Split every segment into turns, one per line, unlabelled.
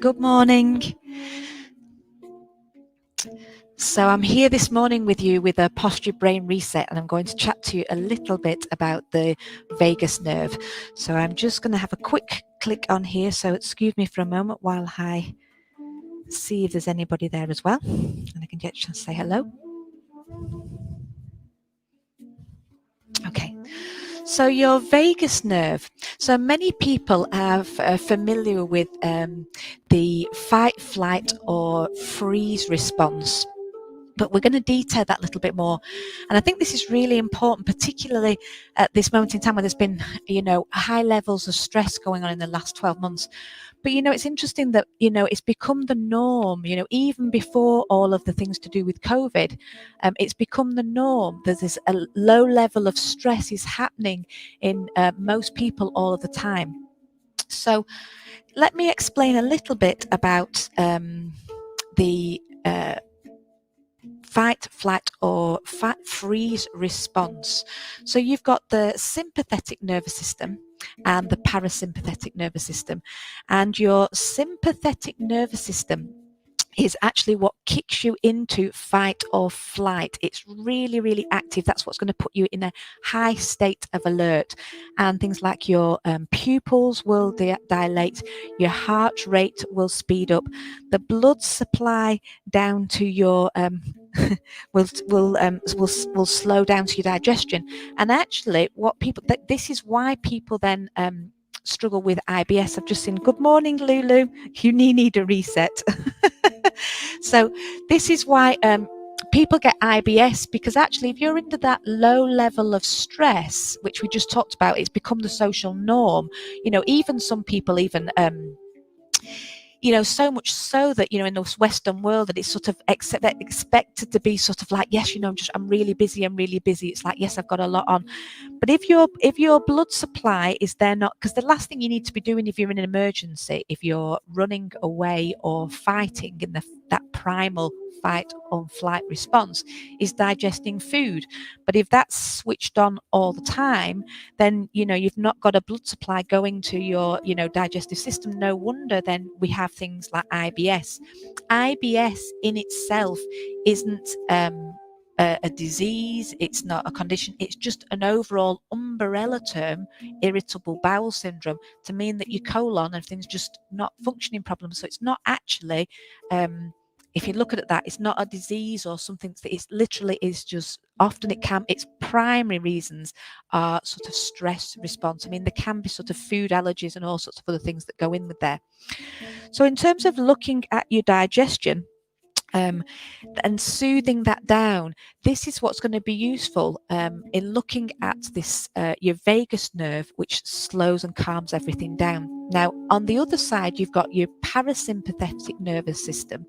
Good morning. So I'm here this morning with you with a posture brain reset, and I'm going to chat to you a little bit about the vagus nerve. So I'm just going to have a quick click on here. So excuse me for a moment while I see if there's anybody there as well, and I can get a chance to say hello. Okay. So your vagus nerve. So many people are familiar with the fight, flight, or freeze response. But we're going to detail that a little bit more. And I think this is really important, particularly at this moment in time where there's been, high levels of stress going on in the last 12 months. But, it's interesting that, it's become the norm, even before all of the things to do with COVID, it's become the norm. There's this a low level of stress is happening in most people all of the time. So let me explain a little bit about the fight, flight, or freeze response. So you've got the sympathetic nervous system and the parasympathetic nervous system. And your sympathetic nervous system is actually what kicks you into fight or flight. It's really, really active. That's what's going to put you in a high state of alert. And things like your pupils will dilate, your heart rate will speed up, the blood supply down to your will slow down to your digestion. And actually, this is why people then struggle with IBS. I've just seen, good morning, Lulu. You need a reset. So this is why people get IBS, because actually if you're under that low level of stress, which we just talked about, it's become the social norm. Even some people so much so that, in this Western world, that it's sort of expected to be sort of like, yes, I'm really busy. It's like, yes, I've got a lot on. But if your blood supply is there, not because the last thing you need to be doing if you're in an emergency, if you're running away or fighting in that primal fight or flight response, is digesting food. But if that's switched on all the time, then you've not got a blood supply going to your digestive system. No wonder then we have things like IBS. IBS in itself isn't a disease, it's not a condition, it's just an overall umbrella term, irritable bowel syndrome, to mean that your colon and things just not functioning problems. So it's not actually if you look at that, it's not a disease or something that it's literally is just often its primary reasons are sort of stress response. I mean, there can be sort of food allergies and all sorts of other things that go in with there. So in terms of looking at your digestion, and soothing that down, this is what's going to be useful in looking at this your vagus nerve, which slows and calms everything down. Now, on the other side, you've got your parasympathetic nervous system,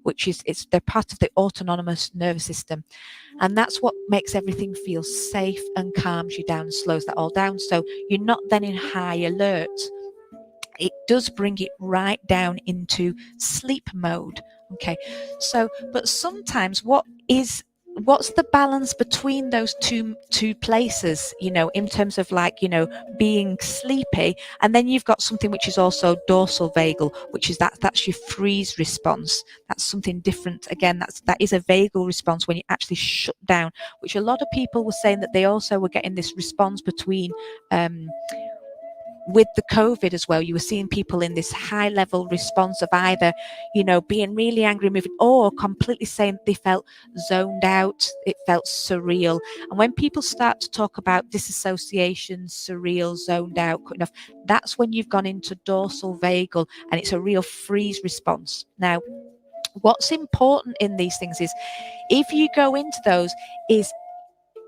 which they're part of the autonomous nervous system, and that's what makes everything feel safe and calms you down and slows that all down. So you're not then in high alert. It does bring it right down into sleep mode. Okay, so but sometimes what's the balance between those two places, in terms of being sleepy, and then you've got something which is also dorsal vagal, which is that's your freeze response. That's something different. Again, that is a vagal response when you actually shut down, which a lot of people were saying that they also were getting this response between with the COVID as well. You were seeing people in this high level response of either, being really angry, moving, or completely saying they felt zoned out. It felt surreal. And when people start to talk about disassociation, surreal, zoned out, cutting off, that's when you've gone into dorsal vagal and it's a real freeze response. Now, what's important in these things is if you go into those is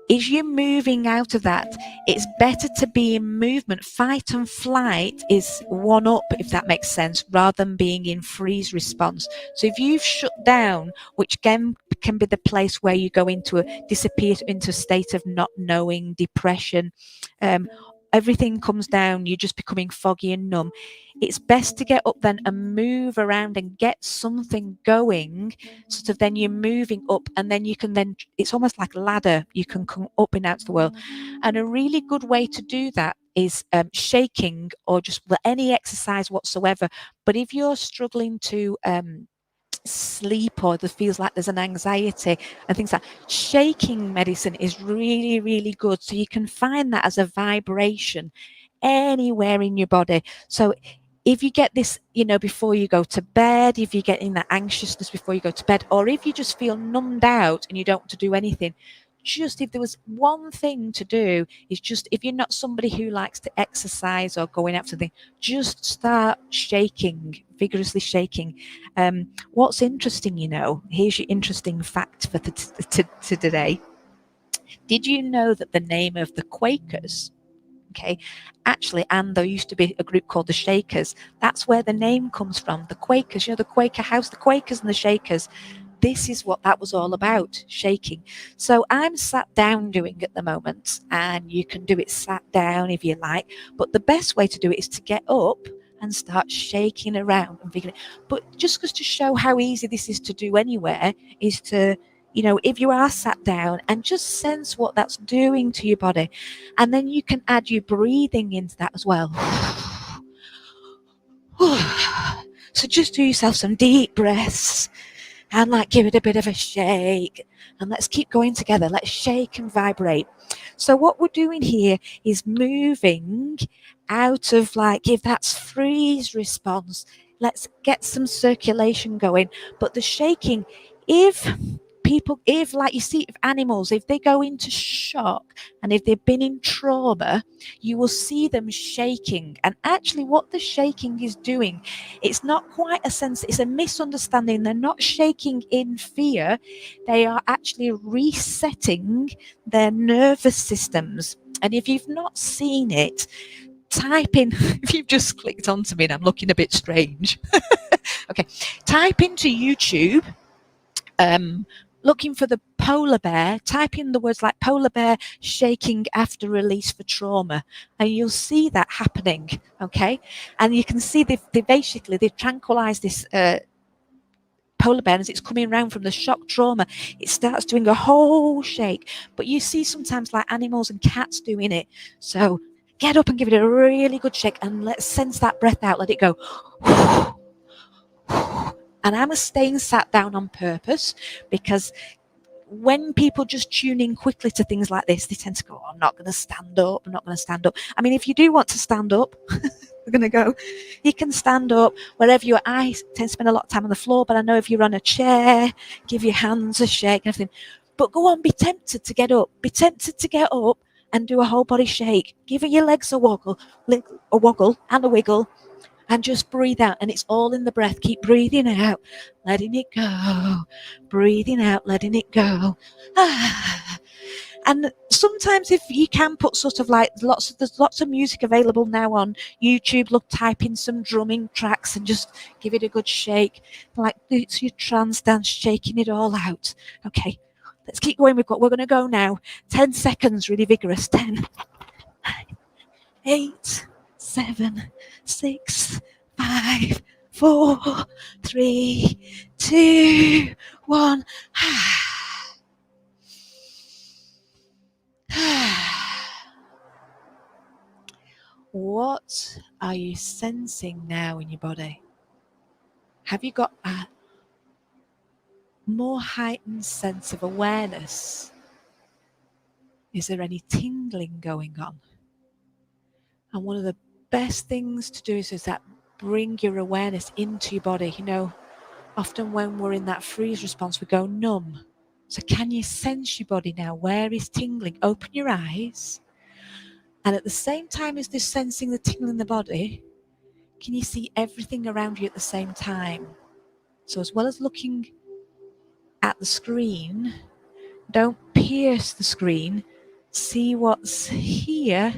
you're moving out of that. It's better to be in movement. Fight and flight is one up, if that makes sense, rather than being in freeze response. So if you've shut down, which can be the place where you go disappear into a state of not knowing, depression, everything comes down, you're just becoming foggy and numb. It's best to get up then and move around and get something going, sort of then you're moving up, and then you can it's almost like a ladder, you can come up and out to the world. And a really good way to do that shaking or just any exercise whatsoever. But if you're struggling to sleep or there feels like there's an anxiety and things like shaking medicine is really, really good. So you can find that as a vibration anywhere in your body. So if you get this, before you go to bed, if you're getting that anxiousness before you go to bed, or if you just feel numbed out and you don't want to do anything, just if there was one thing to do, is just if you're not somebody who likes to exercise or going out to things, just start shaking, vigorously shaking. What's interesting, here's your interesting fact for today. Did you know that the name of the Quakers, okay, actually, and there used to be a group called the Shakers, that's where the name comes from. The Quakers, the Quaker house, the Quakers and the Shakers. This is what that was all about, shaking. So I'm sat down doing at the moment, and you can do it sat down if you like, but the best way to do it is to get up and start shaking around and figuring. But just to show how easy this is to do anywhere, is to, if you are sat down, and just sense what that's doing to your body. And then you can add your breathing into that as well. So just do yourself some deep breaths and give it a bit of a shake, and let's keep going together. Let's shake and vibrate. So what we're doing here is moving out of if that's freeze response, let's get some circulation going. But the shaking, if you see, if animals, if they go into shock and if they've been in trauma, you will see them shaking. And actually what the shaking is doing, it's not quite a sense, it's a misunderstanding. They're not shaking in fear. They are actually resetting their nervous systems. And if you've not seen it, type in, if you've just clicked onto me and I'm looking a bit strange. Okay, type into YouTube, looking for the polar bear, type in the words like polar bear shaking after release for trauma, and you'll see that happening. Okay, and you can see they've tranquilized this polar bear as it's coming around from the shock trauma. It starts doing a whole shake, but you see sometimes animals and cats doing it. So get up and give it a really good shake, and let's sense that breath out. Let it go. And I'm staying sat down on purpose, because when people just tune in quickly to things like this, they tend to go, I'm not going to stand up. I'm not going to stand up. I mean, if you do want to stand up, we're going to go, you can stand up wherever you are. I tend to spend a lot of time on the floor, but I know if you're on a chair, give your hands a shake and everything. But go on, be tempted to get up. Be tempted to get up and do a whole body shake. Give your legs a woggle and a wiggle, and just breathe out. And it's all in the breath. Keep breathing out, letting it go. Breathing out, letting it go. And sometimes if you can put there's lots of music available now on YouTube. Look, type in some drumming tracks and just give it a good shake. It's your trance dance, shaking it all out. Okay, let's keep going. We're going to go now. 10 seconds, really vigorous. 10, 9, 8, 7, 6, 5, 4, 3, 2, 1. What are you sensing now in your body? Have you got a more heightened sense of awareness? Is there any tingling going on? And one of the best things to do is that bring your awareness into your body. Often when we're in that freeze response, we go numb. So can you sense your body now? Where is tingling? Open your eyes. And at the same time as this sensing the tingle in the body, can you see everything around you at the same time? So as well as looking at the screen, don't pierce the screen. See what's here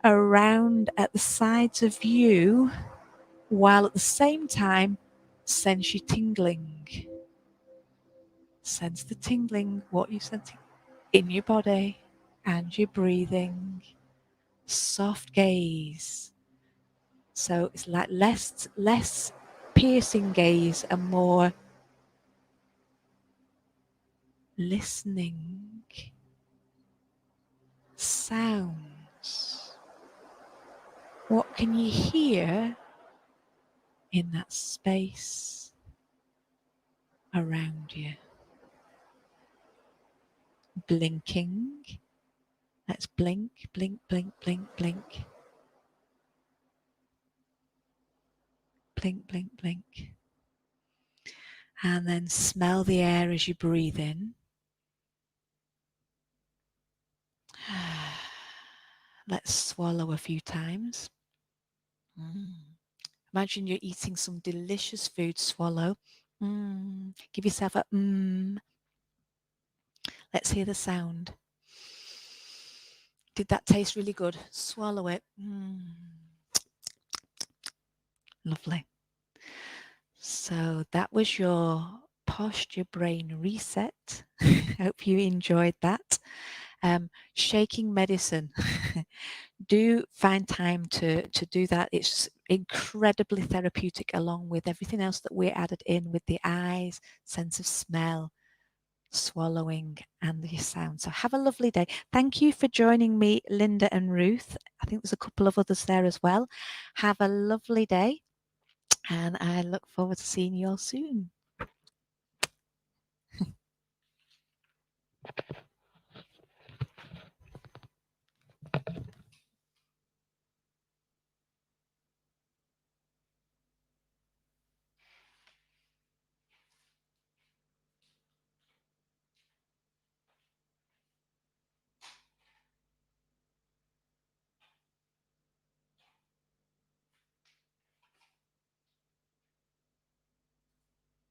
around at the sides of you, while at the same time sense your tingling. Sense the tingling, what you're sensing in your body and your breathing. Soft gaze. So it's like less piercing gaze and more listening. Sounds. What can you hear in that space around you? Blinking. Let's blink, blink, blink, blink, blink. Blink, blink, blink. And then smell the air as you breathe in. Let's swallow a few times. Imagine you're eating some delicious food. Swallow. Give yourself a Let's hear the sound. Did that taste really good? Swallow it. Lovely. So that was your posture brain reset. Hope you enjoyed that. Shaking medicine. Do find time to do that. It's incredibly therapeutic, along with everything else that we added in with the eyes, sense of smell, swallowing, and the sound. So have a lovely day. Thank you for joining me, Linda and Ruth. I think there's a couple of others there as well. Have a lovely day, and I look forward to seeing you all soon.